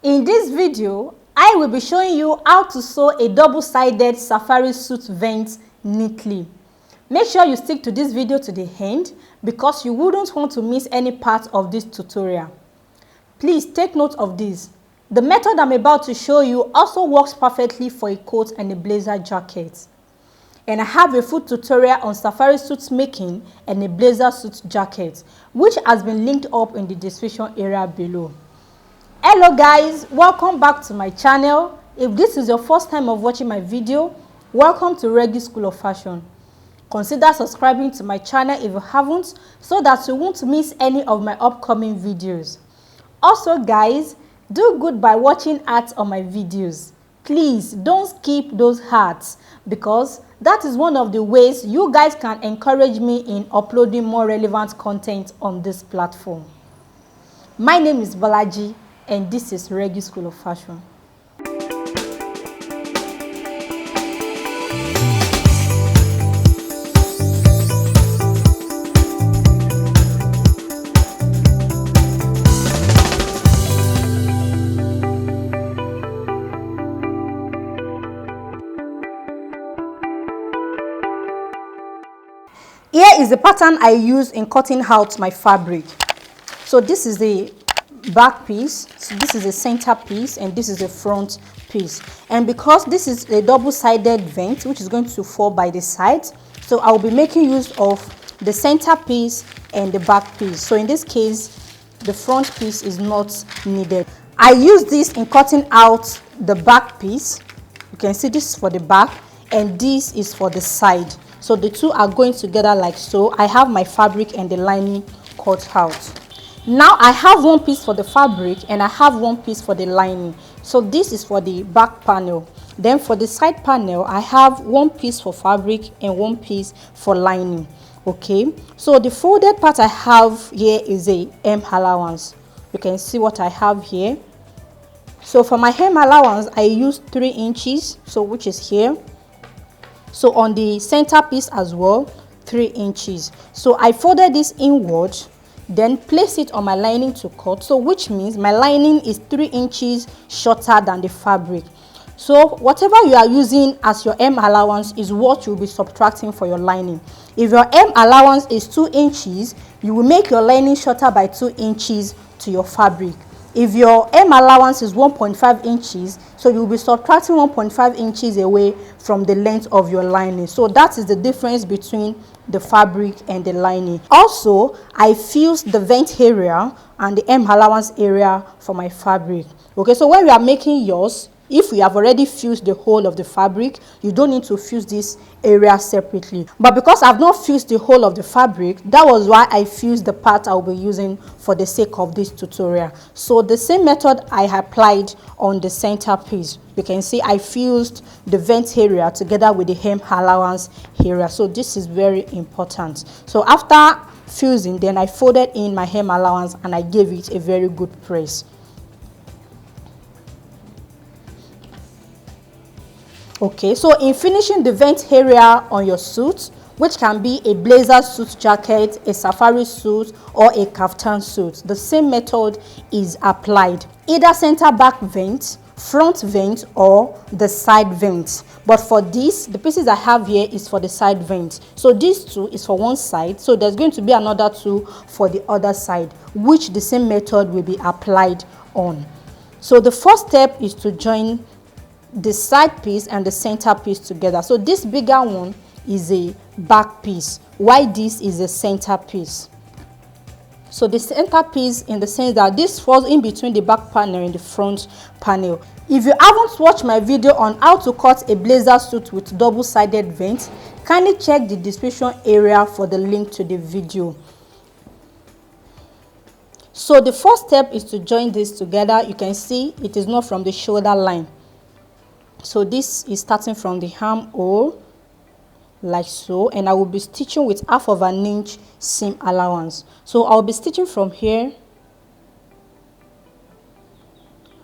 In this video, I will be showing you how to sew a double-sided safari suit vent neatly. Make sure you stick to this video to the end because you wouldn't want to miss any part of this tutorial. Please take note of this. The method I'm about to show you also works perfectly for a coat and a blazer jacket. And I have a full tutorial on safari suit making and a blazer suit jacket, which has been linked up in the description area below. Hello guys, welcome back to my channel. If this is your first time of watching my video, welcome to Regi School of Fashion. Consider subscribing to my channel if you haven't, so that you won't miss any of my upcoming videos. Also guys, do good by watching ads on my videos. Please don't skip those ads because that is one of the ways you guys can encourage me in uploading more relevant content on this platform. My name is Bolaji and this is Regi School of Fashion. Here is the pattern I use in cutting out my fabric. So this is the back piece, so this is the center piece, and this is the front piece. And because this is a double-sided vent which is going to fall by the sides, so I will be making use of the center piece and the back piece. So in this case, the front piece is not needed. I use this in cutting out the back piece. You can see this is for the back and this is for the side. So the two are going together like so. I have my fabric and the lining cut out. Now I have one piece for the fabric and I have one piece for the lining. So this is for the back panel. Then for the side panel, I have one piece for fabric and one piece for lining. Okay, so the folded part I have here is a hem allowance. You can see what I have here. So for my hem allowance, I use 3 inches, so which is here. So on the center piece as well, 3 inches. So I folded this inward, then place it on my lining to cut. So which means my lining is 3 inches shorter than the fabric. So whatever you are using as your hem allowance is what you'll be subtracting for your lining. If your hem allowance is 2 inches, you will make your lining shorter by 2 inches to your fabric. If your hem allowance is 1.5 inches, so you'll be subtracting 1.5 inches away from the length of your lining. So that is the difference between the fabric and the lining. Also, I fused the vent area and the hem allowance area for my fabric. Okay, so when we are making yours, if we have already fused the whole of the fabric, you don't need to fuse this area separately. But because I've not fused the whole of the fabric, that was why I fused the part I'll be using for the sake of this tutorial. So the same method I applied on the center piece. You can see I fused the vent area together with the hem allowance area. So this is very important. So after fusing, then I folded in my hem allowance and I gave it a very good press. Okay, so in finishing the vent area on your suit, which can be a blazer suit jacket, a safari suit, or a kaftan suit, the same method is applied. Either center back vent, front vent, or the side vent. But for this, the pieces I have here is for the side vent. So these two is for one side, so there's going to be another two for the other side, which the same method will be applied on. So the first step is to join the side piece and the center piece together. So this bigger one is a back piece, while this is a center piece. So the center piece, in the sense that this falls in between the back panel and the front panel. If you haven't watched my video on how to cut a blazer suit with double-sided vent, kindly check the description area for the link to the video. So the first step is to join this together. You can see it is not from the shoulder line. So this is starting from the armhole like so, and I will be stitching with 1/2 inch seam allowance. So I'll be stitching from here,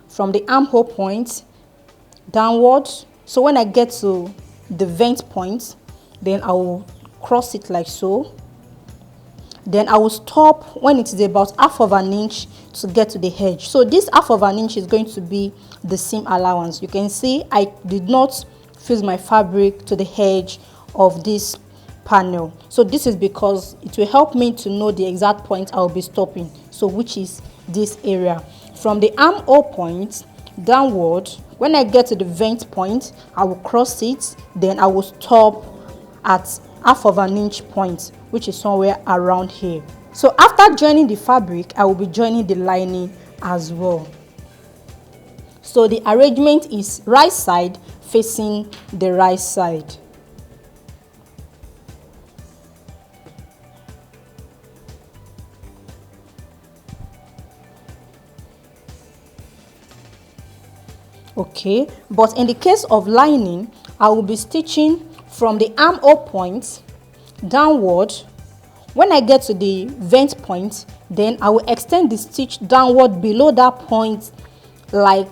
from the armhole point downwards. So when I get to the vent point, then I will cross it like so. then I will stop when it is about half of an inch to get to the edge. So this half of an inch is going to be the seam allowance. You can see I did not fuse my fabric to the edge of this panel. So this is because it will help me to know the exact point I will be stopping, so which is this area from the armhole point downward. When I get to the vent point, I will cross it, then I will stop at half of an inch point, which is somewhere around here. So after joining the fabric, I will be joining the lining as well. So the arrangement is right side facing the right side. Okay, but in the case of lining, I will be stitching from the armhole point downward. When I get to the vent point, then I will extend the stitch downward below that point, like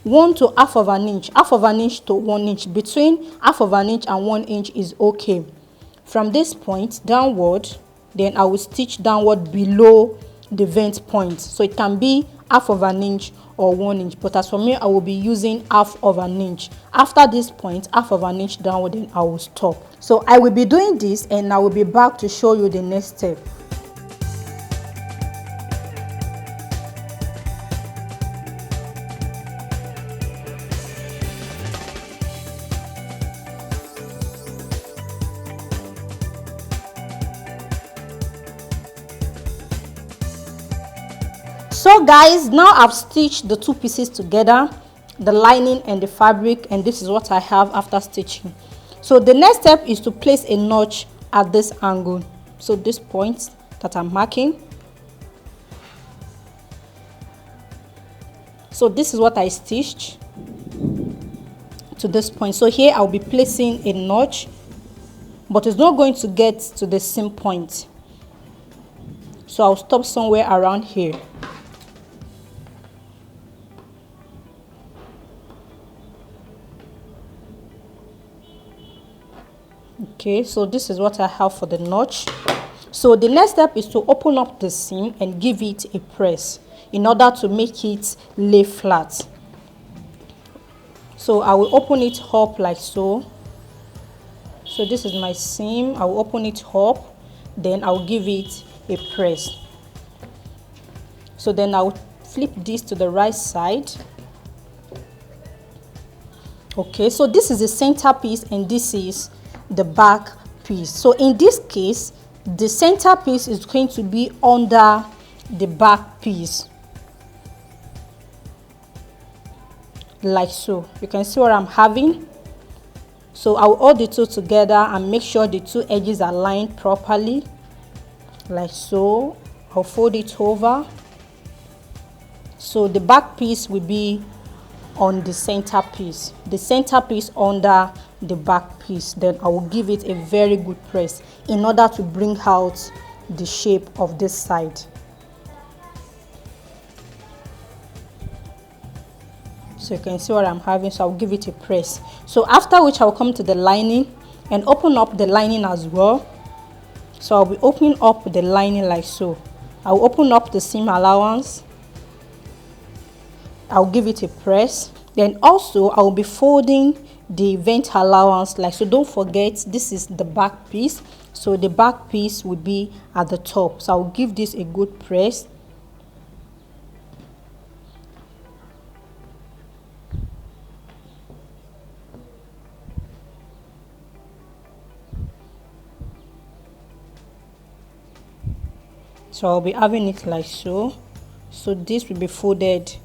1 to half of an inch to 1 inch. Between half of an inch and 1 inch is okay. From this point downward, then I will stitch downward below the vent point, so it can be half of an inch or 1 inch, but as for me, I will be using half of an inch. After this point, half of an inch downward, then I will stop. So I will be doing this and I will be back to show you the next step. So guys, now I've stitched the two pieces together, the lining and the fabric, and this is what I have after stitching. So the next step is to place a notch at this angle. So this point that I'm marking. So this is what I stitched to this point. So here I'll be placing a notch, but it's not going to get to the seam point. So I'll stop somewhere around here. Okay, so this is what I have for the notch. So the next step is to open up the seam and give it a press in order to make it lay flat. So I will open it up like so. So this is my seam. I will open it up, then I will give it a press. So then I will flip this to the right side. Okay, so this is the center piece and this is the back piece. So in this case, the center piece is going to be under the back piece, like so. You can see what I'm having. So I will hold the two together and make sure the two edges are lined properly, like so. I'll fold it over. So the back piece will be on the center piece under the back piece. Then I will give it a very good press in order to bring out the shape of this side. So you can see what I'm having. So I'll give it a press. So after which I'll come to the lining and open up the lining as well. So I'll be opening up the lining like so. I'll open up the seam allowance. I'll give it a press. Then also I'll be folding the vent allowance like so. Don't forget, this is the back piece, so the back piece will be at the top. So I'll give this a good press. So I'll be having it like so. So this will be folded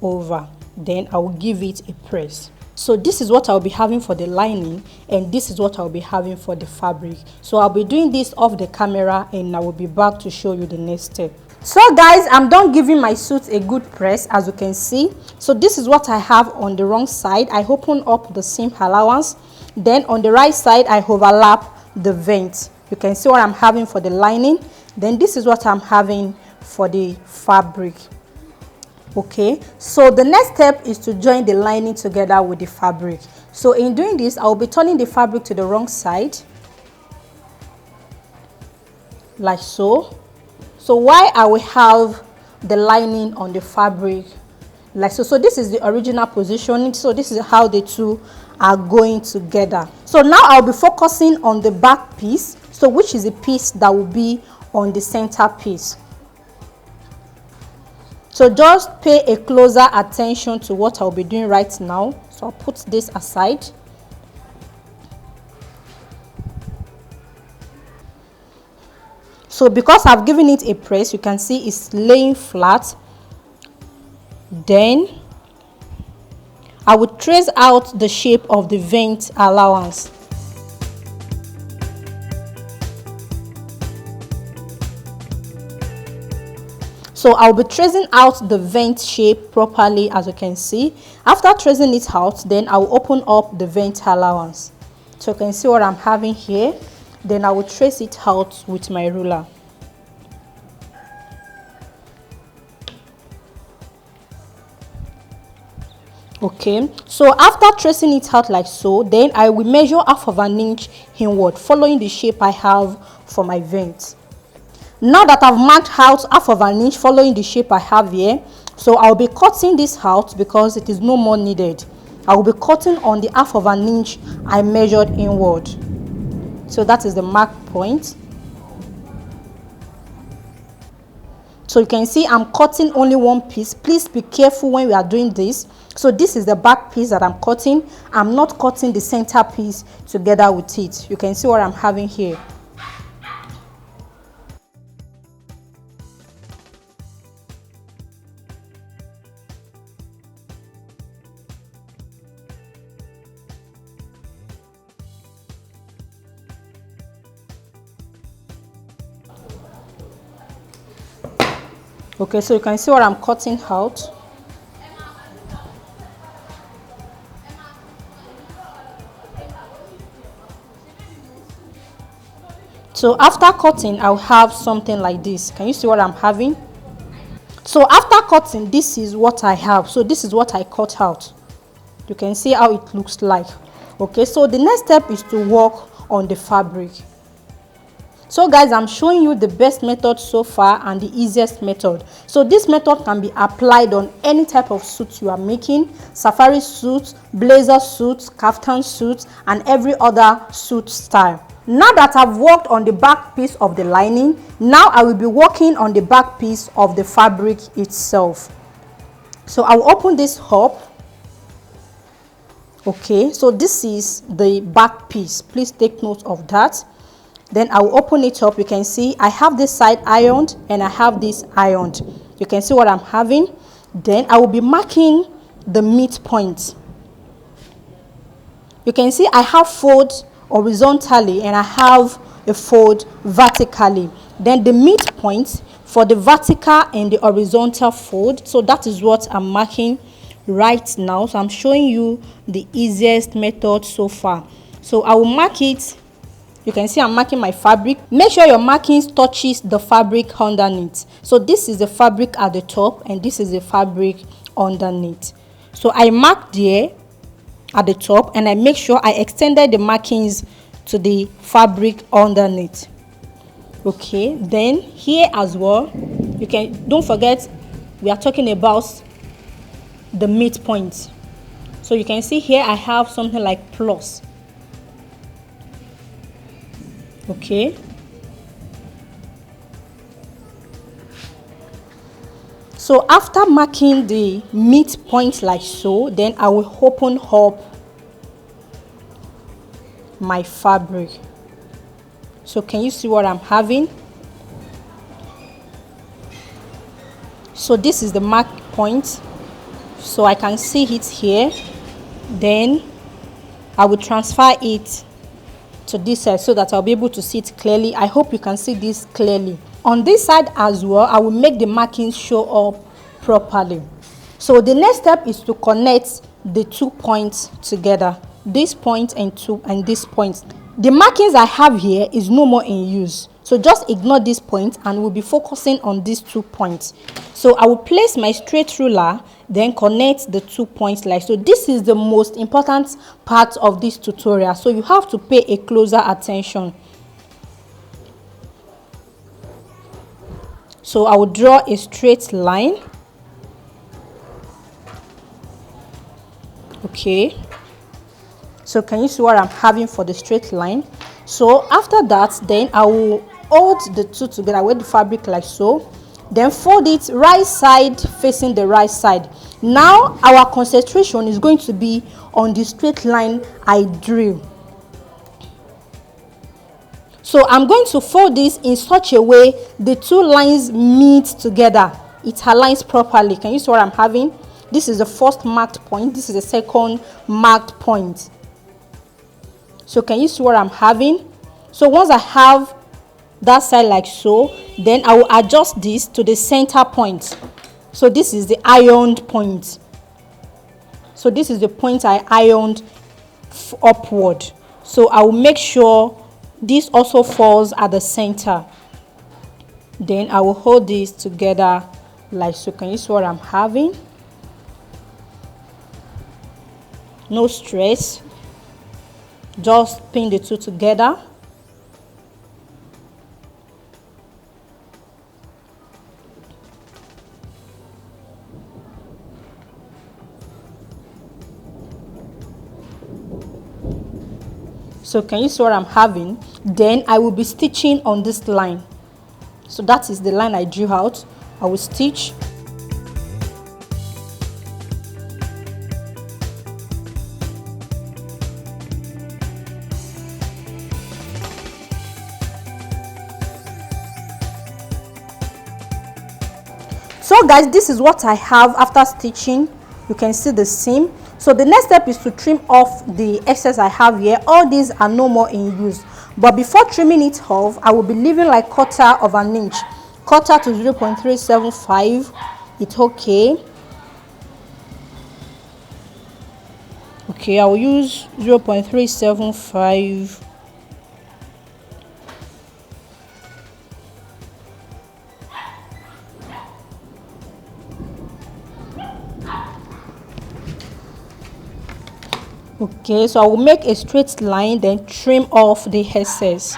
over, then I will give it a press. So this is what I'll be having for the lining, and this is what I'll be having for the fabric. So I'll be doing this off the camera and I will be back to show you the next step. So guys, I'm done giving my suit a good press, as you can see. So this is what I have on the wrong side. I open up the seam allowance, then on the right side I overlap the vent. You can see what I'm having for the lining. Then this is what I'm having for the fabric. Okay, so the next step is to join the lining together with the fabric. So in doing this, I'll be turning the fabric to the wrong side, like so. So why I will have the lining on the fabric like so. So this is the original positioning. So this is how the two are going together. So now I'll be focusing on the back piece, so which is the piece that will be on the center piece. So just pay a closer attention to what I'll be doing right now. So I'll put this aside. So because I've given it a press, you can see it's laying flat. Then I would trace out the shape of the vent allowance. So I'll be tracing out the vent shape properly, as you can see. After tracing it out, then I'll open up the vent allowance. So you can see what I'm having here. Then I will trace it out with my ruler. Okay, so after tracing it out like so, then I will measure half of an inch inward, following the shape I have for my vent. Now that I've marked out half of an inch following the shape I have here, so I'll be cutting this out because it is no more needed. I will be cutting on the half of an inch I measured inward. So that is the mark point. So you can see I'm cutting only one piece. Please be careful when we are doing this. So this is the back piece that I'm cutting. I'm not cutting the center piece together with it. You can see what I'm having here. Okay, so you can see what I'm cutting out. So after cutting, I'll have something like this. Can you see what I'm having? So after cutting, this is what I have. So this is what I cut out. You can see how it looks like. Okay, so the next step is to work on the fabric. So guys, I'm showing you the best method so far and the easiest method. So this method can be applied on any type of suit you are making: safari suits, blazer suits, kaftan suits, and every other suit style. Now that I've worked on the back piece of the lining, now I will be working on the back piece of the fabric itself. So I'll open this up. Okay, so this is the back piece. Please take note of that. Then I'll open it up. You can see I have this side ironed and I have this ironed. You can see what I'm having. Then I will be marking the midpoint. You can see I have fold horizontally and I have a fold vertically. Then the midpoint for the vertical and the horizontal fold. So that is what I'm marking right now. So I'm showing you the easiest method so far. So I will mark it. You can see I'm marking my fabric. Make sure your markings touches the fabric underneath. So this is the fabric at the top and this is the fabric underneath. So I mark there at the top and I make sure I extended the markings to the fabric underneath. Okay, then here as well, you can, don't forget, we are talking about the midpoint. So you can see here I have something like plus. Okay, so after marking the midpoint like so, then I will open up my fabric. So can you see what I'm having? So this is the mark point, so I can see it here. Then I will transfer it to this side so that I'll be able to see it clearly. I hope you can see this clearly. On this side as well, I will make the markings show up properly. So the next step is to connect the 2 points together, this point and this point. The markings I have here is no more in use, so just ignore this point and we'll be focusing on these 2 points. So I will place my straight ruler, then connect the 2 points like so. This is the most important part of this tutorial, so you have to pay a closer attention. So I will draw a straight line. Okay, so can you see what I'm having for the straight line? So after that, then I will hold the two together with the fabric like so, then fold it right side facing the right side. Now our concentration is going to be on the straight line I drew. So I'm going to fold this in such a way the two lines meet together. It aligns properly. Can you see what I'm having? This is the first marked point. This is the second marked point. So can you see what I'm having? So once I have that side like so, then I will adjust this to the center point. So this is the ironed point. So this is the point I ironed upward. So I will make sure this also falls at the center. Then I will hold this together like so. Can you see what I'm having? No stress. Just pin the two together. So can you see what I'm having? Then I will be stitching on this line. So that is the line I drew out. I will stitch. So guys, this is what I have after stitching. You can see the seam. So the next step is to trim off the excess I have here. All these are no more in use. But before trimming it off, I will be leaving like 1/4 of an inch. 1/4 to 0.375. It's okay. Okay, I will use 0.375. Okay, so I will make a straight line, then trim off the excess.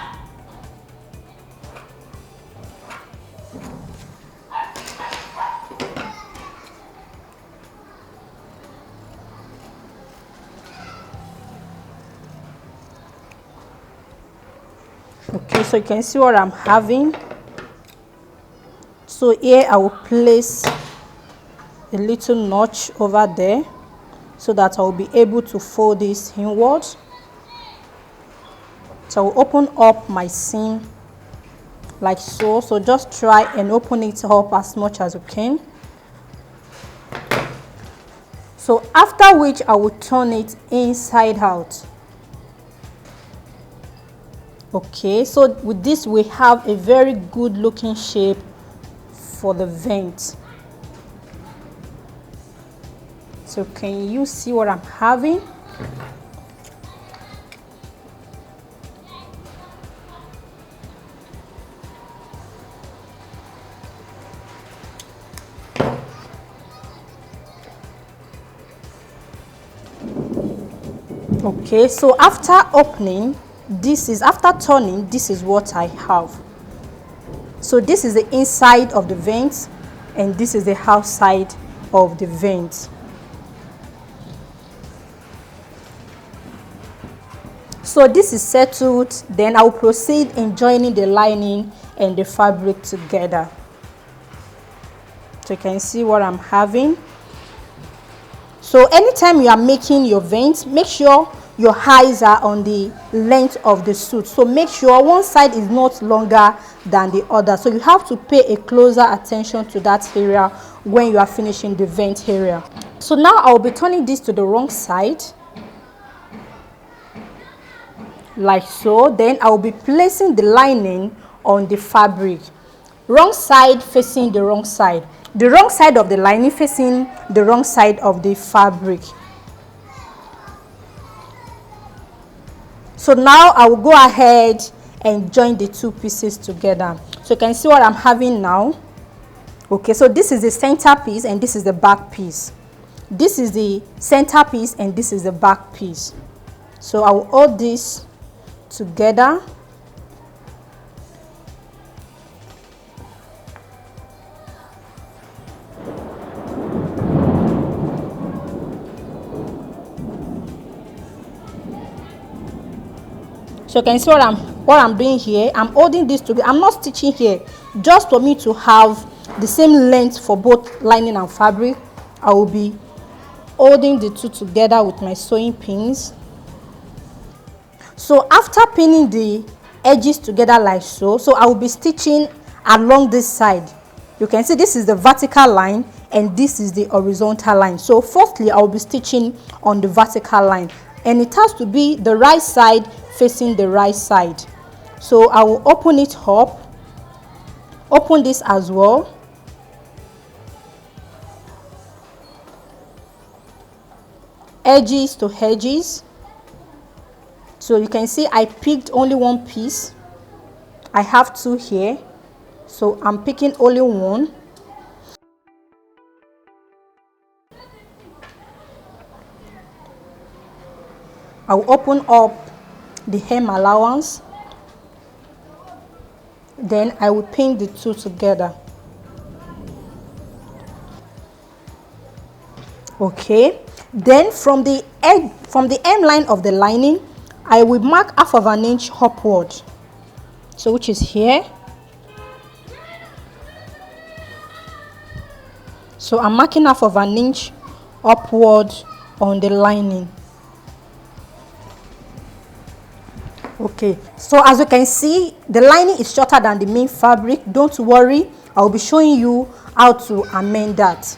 Okay, so you can see what I'm having. So here I will place a little notch over there, so that I will be able to fold this inwards. So I will open up my seam like so. So just try and open it up as much as you can. So after which I will turn it inside out. Okay, so with this we have a very good looking shape for the vent. So can you see what I'm having? Okay, so after opening, after turning, this is what I have. So this is the inside of the vent, and this is the outside of the vent. So this is settled. Then I will proceed in joining the lining and the fabric together. So you can see what I'm having. So anytime you are making your vent, make sure your eyes are on the length of the suit. So make sure one side is not longer than the other. So you have to pay a closer attention to that area when you are finishing the vent area. So now I will be turning this to the wrong side, like so. Then I will be placing the lining on the fabric, wrong side facing the wrong side, the wrong side of the lining facing the wrong side of the fabric. So now I will go ahead and join the two pieces together. So you can see what I'm having now. Okay, so this is the center piece and this is the back piece. This is the center piece and this is the back piece. So I will hold this together. So you can see what I'm doing here. I'm holding this together. I'm not stitching here, just for me to have the same length for both lining and fabric. I will be holding the two together with my sewing pins. So after pinning the edges together like so, I will be stitching along this side. You can see this is the vertical line and this is the horizontal line. So firstly, I will be stitching on the vertical line, and it has to be the right side facing the right side. So I will open it up, open this as well, edges to edges. So you can see I picked only one piece. I have two here, so I'm picking only one. I'll open up the hem allowance, then I will pin the two together. Okay, then from the hem line of the lining, I will mark 1/2 inch upward, so which is here. So I'm marking 1/2 inch upward on the lining. Okay, so as you can see, the lining is shorter than the main fabric. Don't worry, I'll be showing you how to amend that.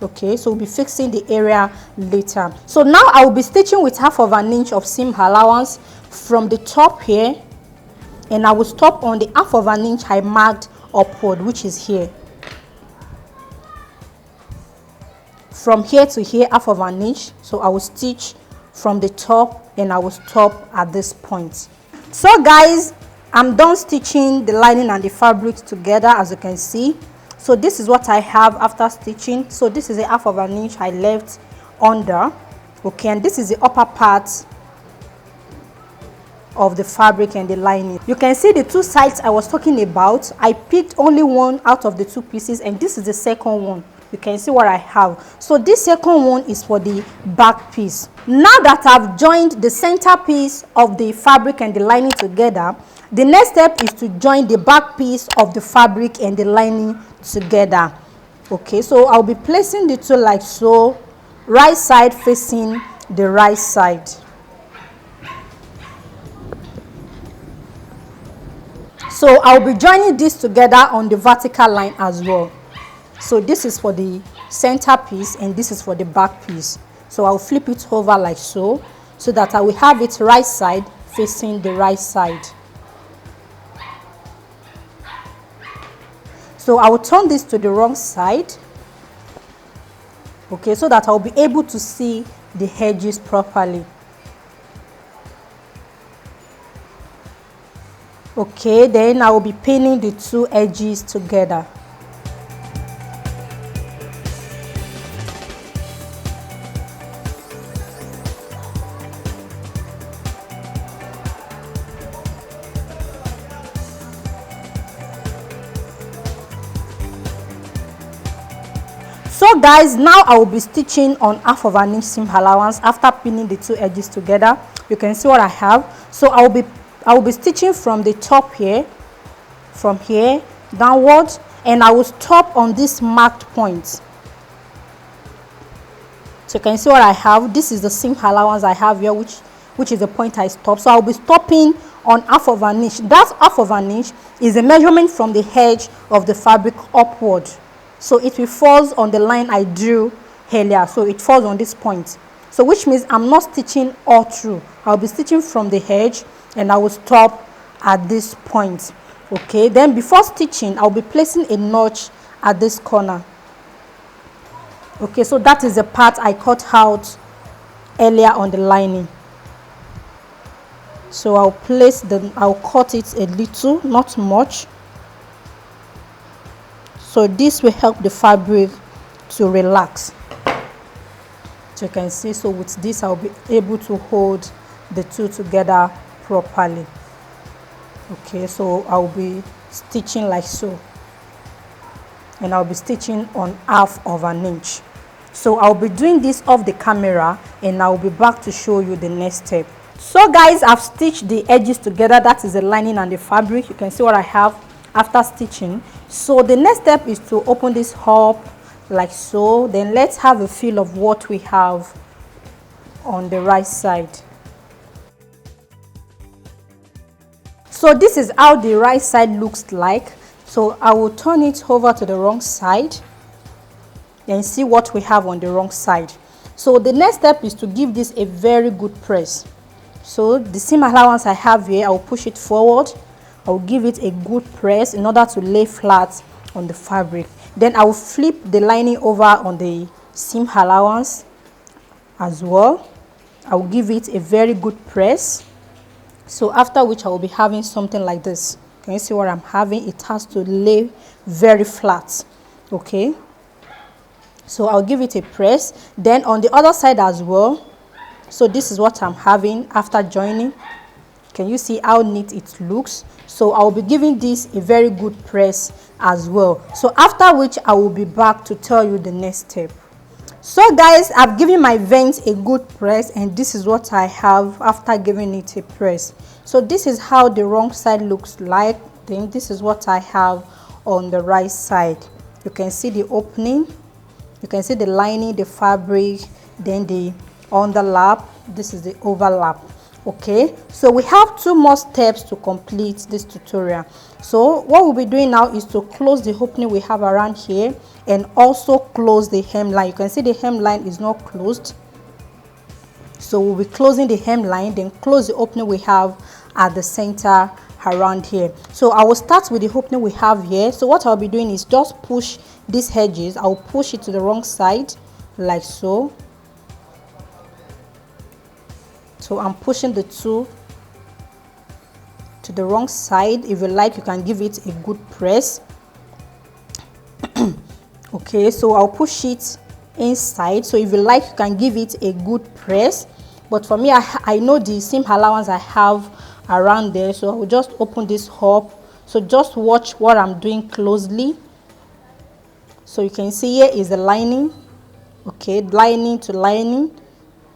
Okay, so we'll be fixing the area later. So now I will be stitching with 1/2 inch of seam allowance from the top here, and I will stop on the 1/2 inch I marked upward, which is here. From here to here, 1/2 inch. So I will stitch from the top and I will stop at this point. So guys, I'm done stitching the lining and the fabric together, as you can see. So this is what I have after stitching. So this is a 1/2 inch I left under. Okay, and this is the upper part of the fabric and the lining. You can see the two sides I was talking about. I picked only one out of the two pieces, and this is the second one. You can see what I have. So this second one is for the back piece. Now that I've joined the center piece of the fabric and the lining together, the next step is to join the back piece of the fabric and the lining together. Okay, so I'll be placing the two like so, right side facing the right side. So I'll be joining this together on the vertical line as well. So this is for the center piece and this is for the back piece. So I'll flip it over like so that I will have it right side facing the right side. So I will turn this to the wrong side. Okay, so that I'll be able to see the edges properly. Okay, then I will be pinning the two edges together. So guys, now I will be stitching on 1/2 inch seam allowance after pinning the two edges together. You can see what I have. So I will be stitching from the top here, from here downwards, and I will stop on this marked point. So you can see what I have. This is the seam allowance I have here, which is the point I stop. So I'll be stopping on 1/2 inch. That 1/2 inch is a measurement from the edge of the fabric upward. So it will fall on the line I drew earlier. So it falls on this point. So which means I'm not stitching all through. I'll be stitching from the edge and I will stop at this point. Okay, then before stitching, I'll be placing a notch at this corner. Okay, so that is the part I cut out earlier on the lining. So I'll cut it a little, not much. So this will help the fabric to relax. So you can see, so with this I'll be able to hold the two together properly. Okay, so I'll be stitching like so, and I'll be stitching on 1/2 inch. So I'll be doing this off the camera and I'll be back to show you the next step. So guys, I've stitched the edges together. That is the lining and the fabric. You can see what I have after stitching. So the next step is to open this up like so. Then let's have a feel of what we have on the right side. So this is how the right side looks like. So I will turn it over to the wrong side and see what we have on the wrong side. So the next step is to give this a very good press. So the seam allowance I have here, I will push it forward. I will give it a good press in order to lay flat on the fabric. Then I will flip the lining over on the seam allowance as well. I will give it a very good press. So after which I will be having something like this. Can you see what I'm having? It has to lay very flat. Okay. So I'll give it a press. Then on the other side as well. So this is what I'm having after joining. Can you see how neat it looks? So I'll be giving this a very good press as well. So after which I will be back to tell you the next step. So guys, I've given my veins a good press, and this is what I have after giving it a press. So this is how the wrong side looks like. Then this is what I have on the right side. You can see the opening, you can see the lining, the fabric, then the underlap. This is the overlap. Okay, so we have 2 more steps to complete this tutorial. So what we'll be doing now is to close the opening we have around here and also close the hemline. You can see the hemline is not closed, so we'll be closing the hemline, then close the opening we have at the center around here. So I will start with the opening we have here. So what I'll be doing is just push these edges. I'll push it to the wrong side like so. So I'm pushing the 2 to the wrong side. If you like, you can give it a good press. Okay, so I'll push it inside. So if you like, you can give it a good press. But for me, I know the seam allowance I have around there. So I will just open this up. So just watch what I'm doing closely. So you can see here is the lining. Okay, lining to lining.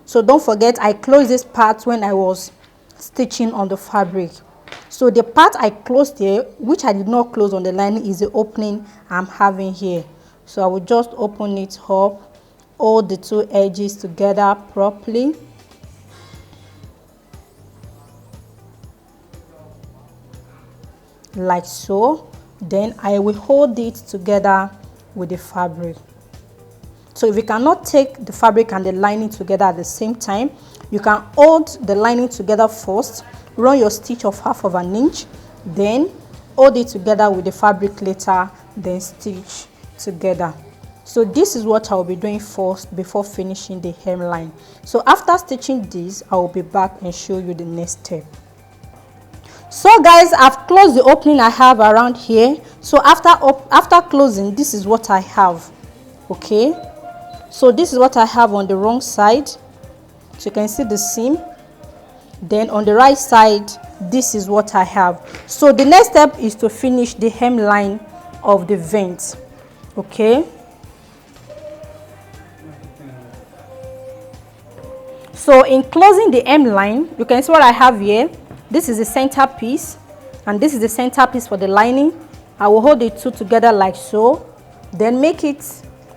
So don't forget, I closed this part when I was stitching on the fabric. So the part I closed here, which I did not close on the lining, is the opening I'm having here. So I will just open it up, hold the 2 edges together properly. Like so. Then I will hold it together with the fabric. So if you cannot take the fabric and the lining together at the same time, you can hold the lining together first, run your stitch of 1/2 inch, then hold it together with the fabric later, then stitch together. So this is what I will be doing first before finishing the hemline. So after stitching this, I will be back and show you the next step. So guys, I've closed the opening I have around here. So after closing, this is what I have. Okay, so this is what I have on the wrong side. So you can see the seam. Then on the right side, this is what I have. So the next step is to finish the hemline of the vent. Okay, so in closing the hemline, you can see what I have here. This is the center piece, and this is the center piece for the lining. I will hold the 2 together like so, then make it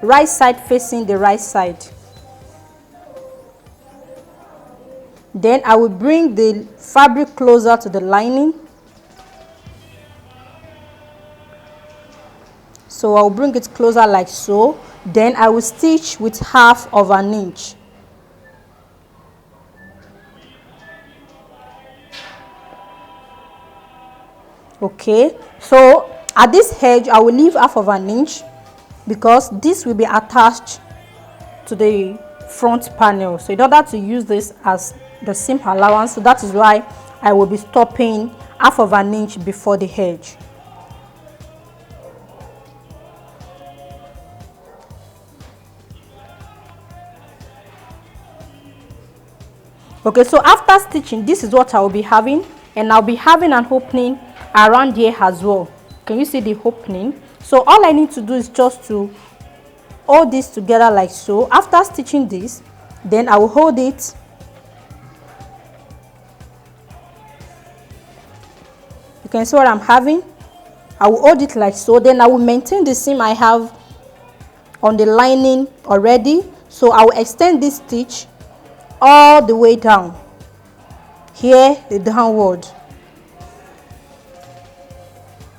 right side facing the right side. Then I will bring the fabric closer to the lining. So I will bring it closer like so. Then I will stitch with 1/2 inch. Okay, so at this edge I will leave 1/2 inch because this will be attached to the front panel. So in order to use this as the seam allowance, so that is why I will be stopping 1/2 inch before the edge. Okay, so after stitching, this is what I will be having, and I'll be having an opening around here as well. Can you see the opening? So all I need to do is just to hold this together like so. After stitching this, then I will hold it can see what I'm having. I will hold it like so, then I will maintain the seam I have on the lining already. So I will extend this stitch all the way down here, the downward.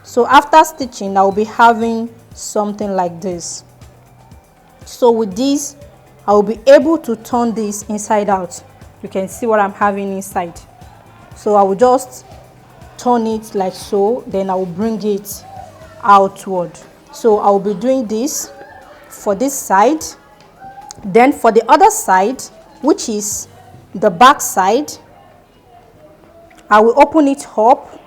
So after stitching, I will be having something like this. So with this, I will be able to turn this inside out. You can see what I'm having inside. So I will just turn it like so, then I will bring it outward. So I will be doing this for this side. Then for the other side, which is the back side, I will open it up.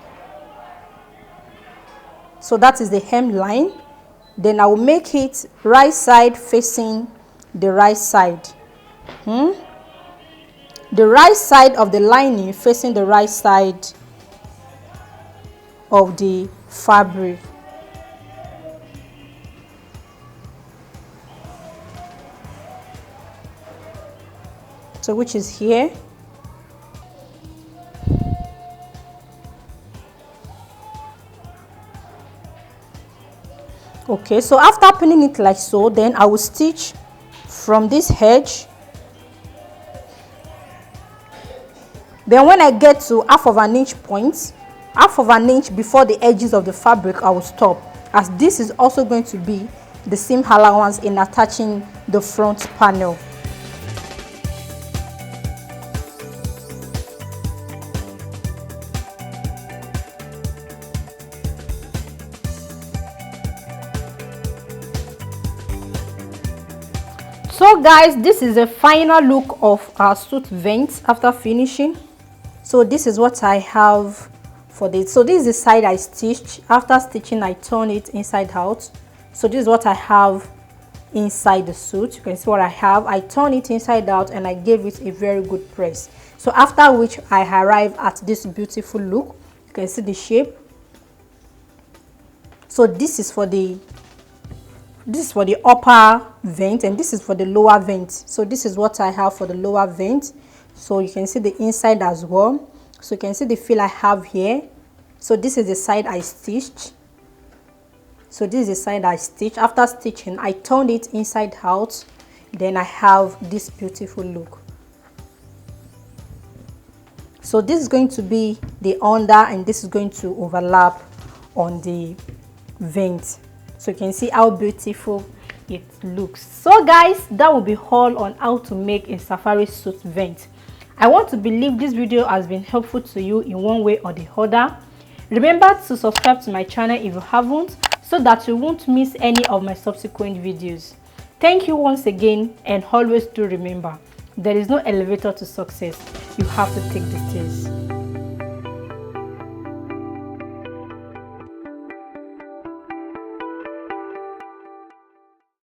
So that is the hemline. Then I will make it right side facing the right side. The right side of the lining facing the right side of the fabric. So which is here. Okay, so after pinning it like so, then I will stitch from this edge. Then when I get to half of an inch point, half of an inch before the edges of the fabric, I will stop, as this is also going to be the seam allowance in attaching the front panel. So guys, this is a final look of our suit vent after finishing. So this is what I have for this. So this is the side I stitched. After stitching, I turn it inside out. So this is what I have inside the suit. You can see what I have. I turn it inside out and I gave it a very good press. So after which I arrive at this beautiful look. You can see the shape. So this is for the upper vent and this is for the lower vent. So this is what I have for the lower vent. So you can see the inside as well. So you can see the feel I have here. So this is the side I stitched. So this is the side I stitched. After stitching, I turned it inside out. Then I have this beautiful look. So this is going to be the under and this is going to overlap on the vent. So you can see how beautiful it looks. So guys, that will be all on how to make a safari suit vent. I want to believe this video has been helpful to you in one way or the other. Remember to subscribe to my channel if you haven't, so that you won't miss any of my subsequent videos. Thank you once again, and always do remember, there is no elevator to success. You have to take the stairs.